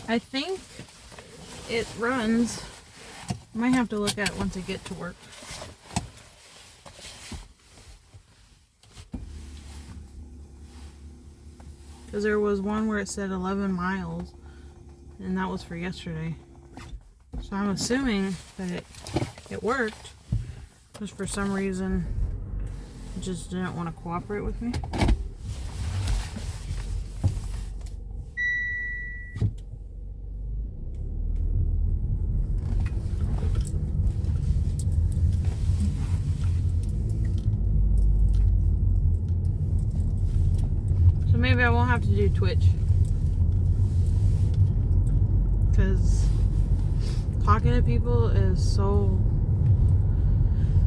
I think it runs. I might have to look at it once I get to work. Because there was one where it said 11 miles, and that was for yesterday. So I'm assuming that it worked. Just for some reason, it just didn't want to cooperate with me. So maybe I won't have to do Twitch. Because talking to people is so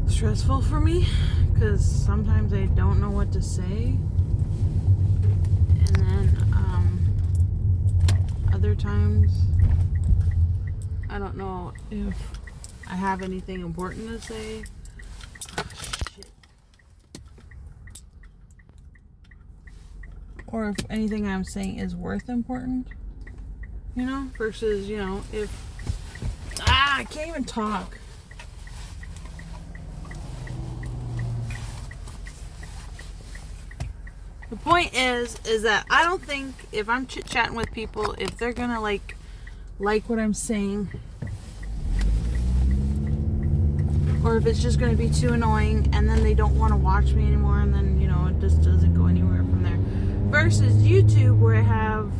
stressful for me, because sometimes I don't know what to say, and then other times I don't know if I have anything important to say. Oh, shit. Or if anything I'm saying is worth important, you know, versus, you know, if I can't even talk. The point is that I don't think if I'm chit-chatting with people, if they're gonna like what I'm saying, or if it's just gonna be too annoying and then they don't want to watch me anymore, and then, you know, it just doesn't go anywhere from there. Versus YouTube, where I have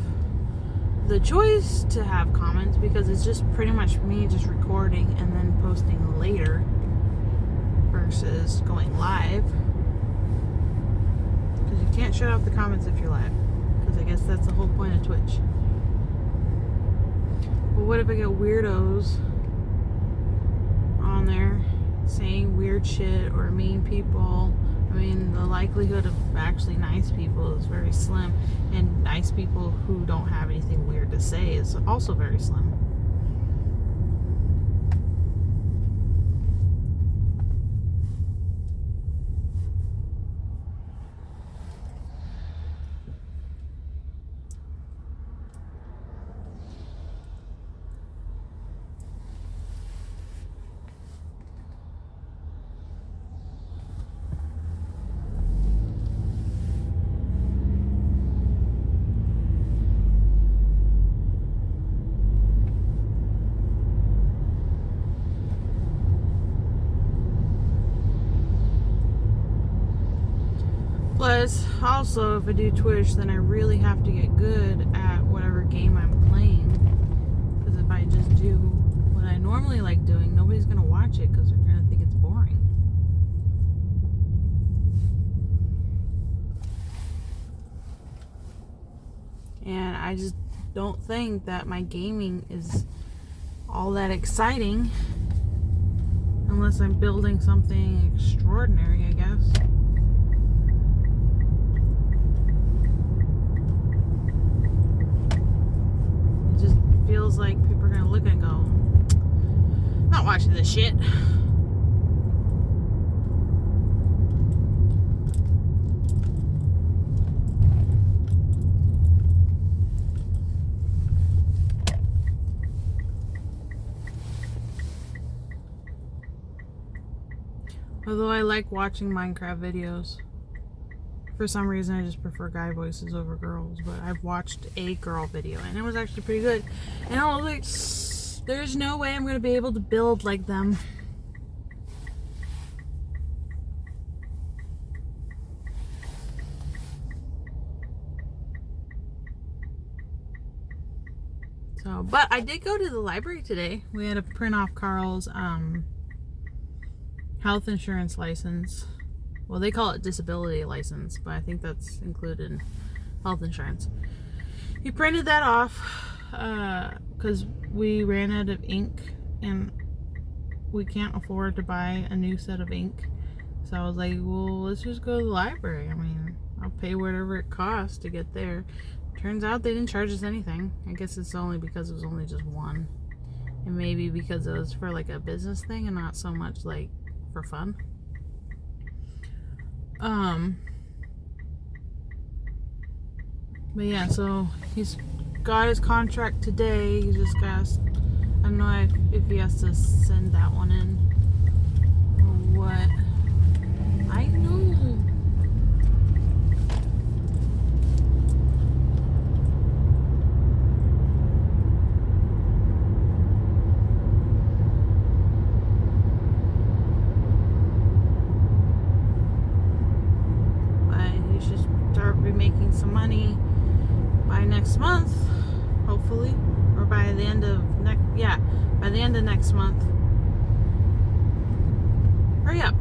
the choice to have comments, because it's just pretty much me just recording and then posting later versus going live. Because you can't shut off the comments if you're live, because I guess that's the whole point of Twitch. But what if I get weirdos on there saying weird shit or mean people? I mean, the likelihood of actually nice people is very slim, and nice people who don't have anything weird to say is also very slim. Plus, also, if I do Twitch, then I really have to get good at whatever game I'm playing. Because if I just do what I normally like doing, nobody's going to watch it because they're going to think it's boring. And I just don't think that my gaming is all that exciting unless I'm building something extraordinary, I guess. Feels like people are gonna look and go, I'm not watching this shit. Although I like watching Minecraft videos. For some reason, I just prefer guy voices over girls. But I've watched a girl video, and it was actually pretty good. And I was like, there's no way I'm going to be able to build like them. So, but I did go to the library today. We had to print off Carl's health insurance license. Well, they call it disability license, but I think that's included in health insurance. He printed that off because we ran out of ink and we can't afford to buy a new set of ink. So I was like, well, let's just go to the library. I mean, I'll pay whatever it costs to get there. Turns out they didn't charge us anything. I guess it's only because it was only just one. And maybe because it was for like a business thing and not so much like for fun. But yeah, so he's got his contract today. He just got, I don't know if he has to send that one in or what. I know. Making some money by next month, hopefully, or by the end of by the end of next month. Hurry up.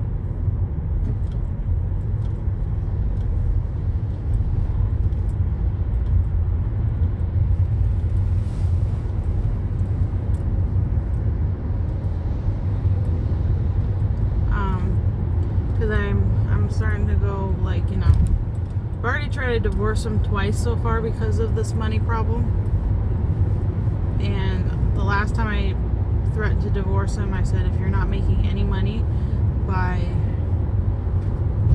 Because I'm starting to go, like, you know, I've already tried to divorce him twice so far because of this money problem. And the last time I threatened to divorce him, I said, if you're not making any money by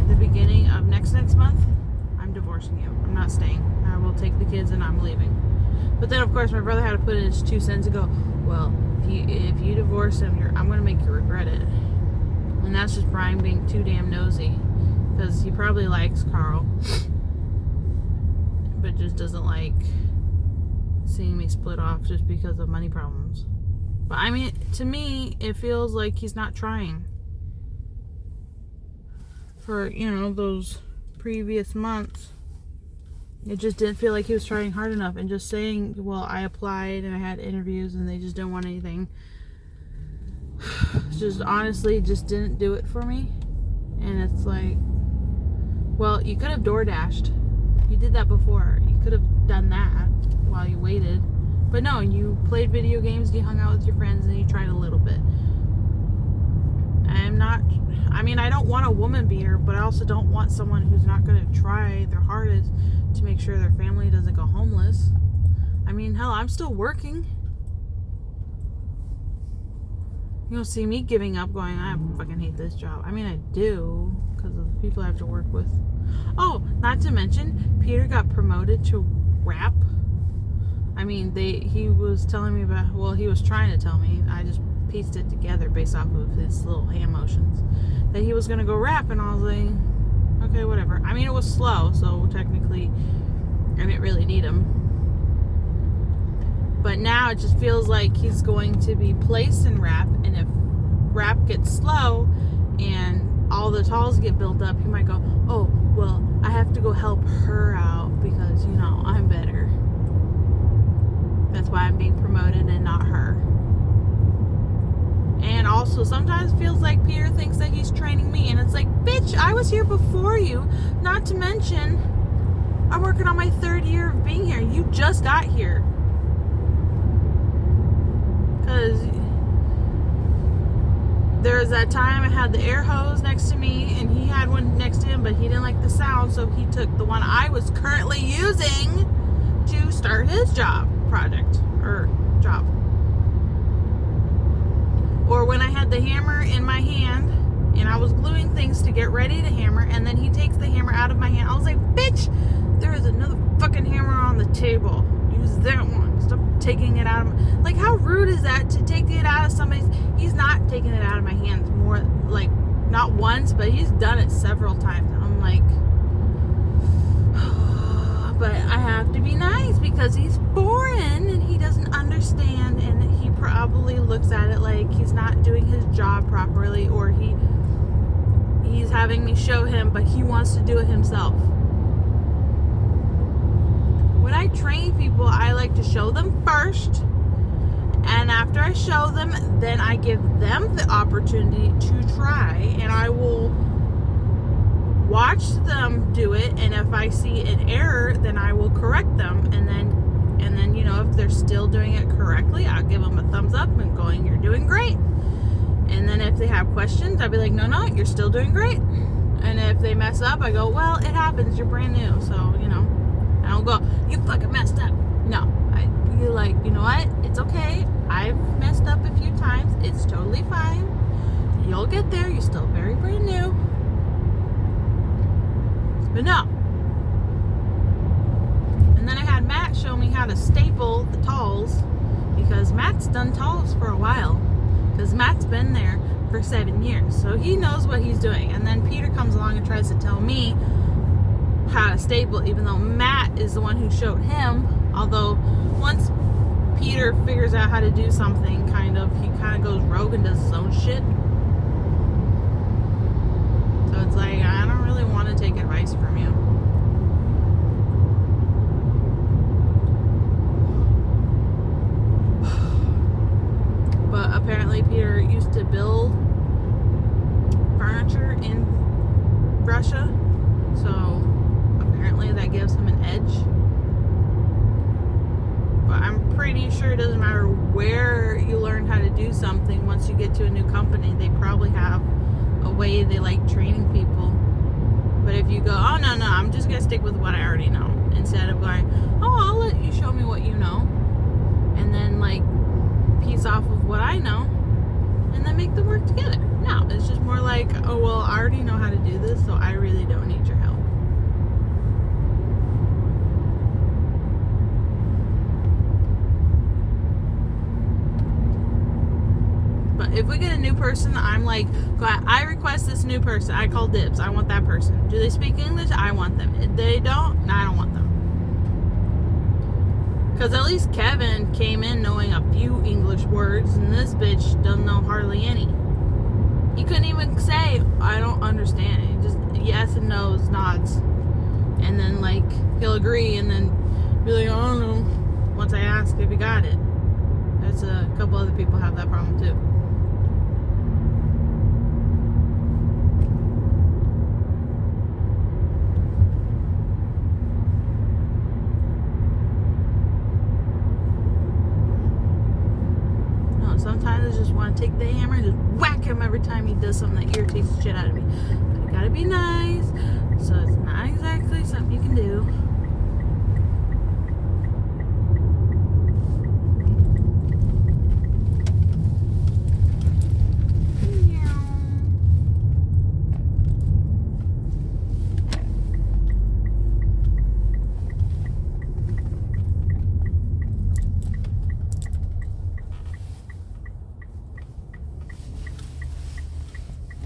the beginning of next month, I'm divorcing you. I'm not staying. I will take the kids and I'm leaving. But then, of course, my brother had to put in his 2 cents and go, well, if you divorce him, I'm going to make you regret it. And that's just Brian being too damn nosy. Because he probably likes Carl, but just doesn't like seeing me split off just because of money problems. But I mean, to me, it feels like he's not trying. For, you know, those previous months, it just didn't feel like he was trying hard enough. And just saying, well, I applied and I had interviews and they just didn't want anything, just honestly just didn't do it for me. And it's like, well, you could have DoorDashed. You did that before. You could have done that while you waited. But no, you played video games, you hung out with your friends, and you tried a little bit. I don't want a woman beater, but I also don't want someone who's not going to try their hardest to make sure their family doesn't go homeless. I mean, hell, I'm still working. You don't see me giving up going, I fucking hate this job. I mean, I do, because of the people I have to work with. Oh, not to mention, Peter got promoted to rap. I mean, he was telling me about, well, he was trying to tell me, I just pieced it together based off of his little hand motions, that he was going to go rap, and I was like, okay, whatever. I mean, it was slow, so technically, I didn't really need him. But now it just feels like he's going to be placed in rap, and if rap gets slow and all the talls get built up, he might go, oh, well, I have to go help her out because, you know, I'm better. That's why I'm being promoted and not her. And also, sometimes it feels like Peter thinks that he's training me, and it's like, bitch, I was here before you. Not to mention, I'm working on my 3rd year of being here. You just got here. Because there was that time I had the air hose next to me, and he had one next to him, but he didn't like the sound, so he took the one I was currently using to start his job. Or when I had the hammer in my hand and I was gluing things to get ready to hammer, and then he takes the hammer out of my hand. I was like, bitch, there is another fucking hammer on the table. Use that one. Stop taking it out of my... Like, how rude is that to take it out of somebody's... He's not taking it out of my hands more, like, not once, but he's done it several times. I'm like... But I have to be nice because he's foreign and he doesn't understand, and he probably looks at it like he's not doing his job properly, or he's having me show him, but he wants to do it himself. When I train people, I like to show them first, and after I show them, then I give them the opportunity to try, and I will watch them do it, and if I see an error, then I will correct them, and then you know, if they're still doing it correctly, I'll give them a thumbs up and going, you're doing great. And then if they have questions, I'll be like, no, you're still doing great. And if they mess up, I go, well, it happens, you're brand new, so, you know, I don't go, you fucking messed up. No, I be like, you know what, it's okay, I've messed up a few times, it's totally fine, you'll get there, you're still very brand new. But no. And then I had Matt show me how to staple the talls, because Matt's done talls for a while, because Matt's been there for 7 years, so he knows what he's doing. And then Peter comes along and tries to tell me how to staple, even though Matt is the one who showed him. Although once Peter figures out how to do something, he kind of goes rogue and does his own shit. So it's like, I don't really want to take advice from you. But apparently Peter used to build furniture in Russia, so apparently that gives him an edge. But I'm pretty sure it doesn't matter where you learn how to do something. Once you get to a new company, they probably have a way they like training people. But if you go, oh no, I'm just gonna stick with what I already know, instead of going, oh, I'll let you show me what you know, and then like piece off of what I know and then make them work together. No, it's just more like, oh well, I already know how to do this, so I really don't need your help. But if we get a new person, I'm like, I request this new person. I call dibs. I want that person. Do they speak English? I want them. If they don't, no, I don't want them. Because at least Kevin came in knowing a few English words, and this bitch doesn't know hardly any. He couldn't even say, I don't understand. He just yes and no's, nods. And then like, he'll agree and then be like, I don't know, once I ask if he got it. There's a couple other people have that problem too. Sometimes I just want to take the hammer and just whack him every time he does something that irritates the shit out of me. But you gotta be nice, so it's not exactly something you can do.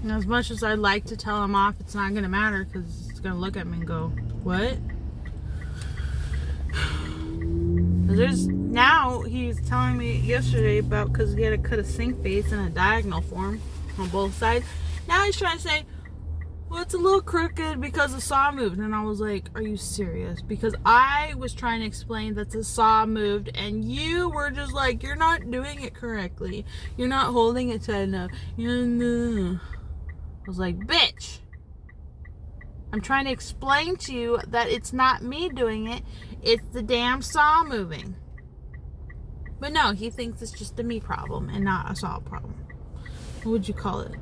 And as much as I'd like to tell him off, it's not going to matter, because it's going to look at me and go, what? Now he's telling me yesterday about, because he had to cut a sink face in a diagonal form on both sides. Now he's trying to say, well, it's a little crooked because the saw moved. And I was like, are you serious? Because I was trying to explain that the saw moved, and you were just like, you're not doing it correctly. You're not holding it tight enough. I was like, bitch, I'm trying to explain to you that it's not me doing it, it's the damn saw moving. But no, he thinks it's just a me problem and not a saw problem. What would you call it?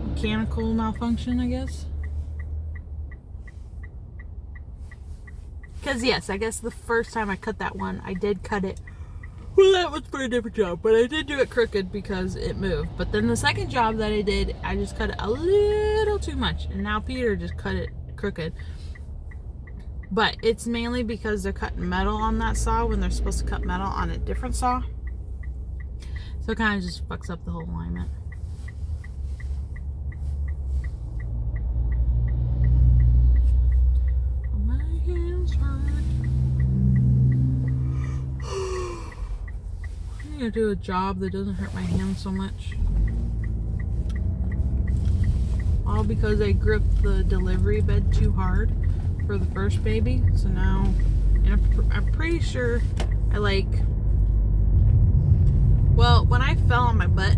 Mechanical malfunction, I guess. Because yes, I guess the first time I cut that one, I did cut it. Well, that was for a different job, but I did do it crooked because it moved. But then the second job that I did, I just cut it a little too much. And now Peter just cut it crooked. But it's mainly because they're cutting metal on that saw when they're supposed to cut metal on a different saw. So it kind of just fucks up the whole alignment. My hands hurt. To do a job that doesn't hurt my hands so much. All because I gripped the delivery bed too hard for the first baby. So now, and I'm pretty sure I like, well, when I fell on my butt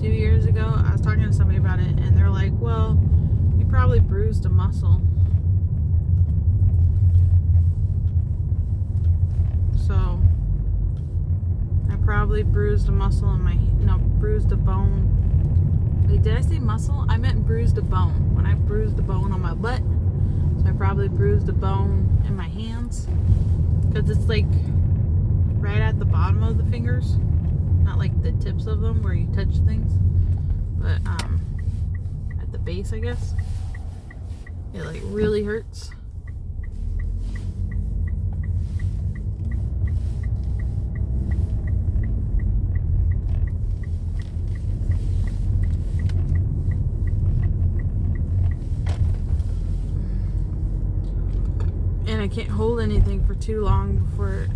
2 years ago, I was talking to somebody about it, and they're like, well, you probably bruised a muscle. So I probably bruised a muscle in my, bruised a bone. Wait, did I say muscle? I meant bruised a bone. When I bruised a bone on my butt. So I probably bruised a bone in my hands. Because it's like right at the bottom of the fingers. Not like the tips of them where you touch things. But at the base, I guess. It like really hurts. I can't hold anything for too long before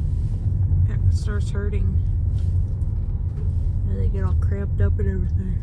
it starts hurting. And they get all cramped up and everything.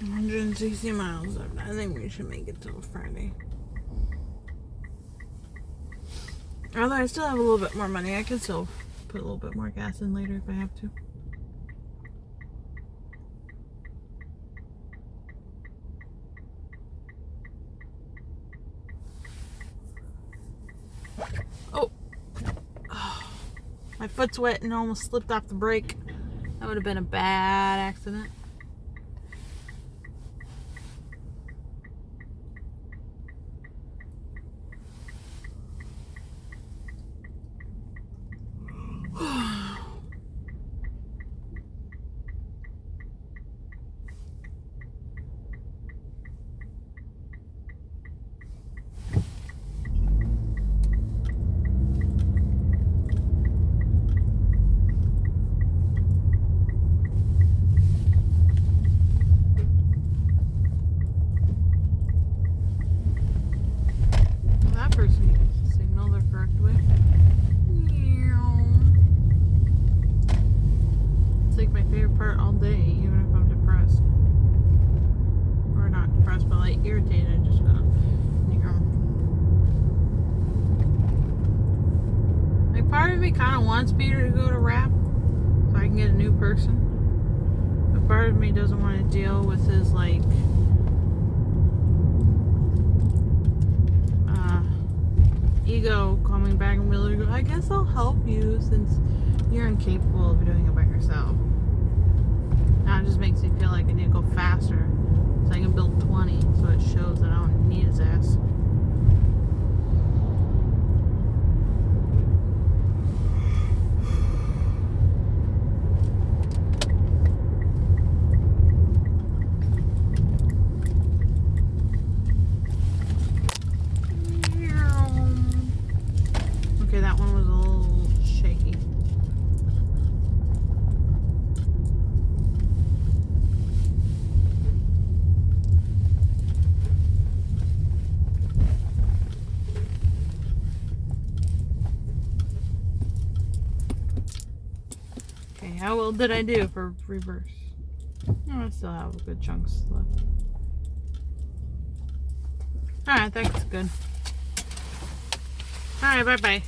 $160 miles. I think we should make it till Friday. Although I still have a little bit more money, I can still put a little bit more gas in later if I have to. Oh, my foot's wet and almost slipped off the brake. That would have been a bad accident. Irritated, just gonna like part of me kind of wants Peter to go to rap so I can get a new person, but part of me doesn't want to deal with his like ego coming back and be like, I guess I'll help you since you're incapable of doing it by yourself. Now it just makes me feel like I need to go faster so I can build 20 so it shows that I don't need his ass. Okay, that one was a little shaky. Okay, how well did I do for reverse? Oh, I still have good chunks left. Alright, that's good. Alright, bye-bye.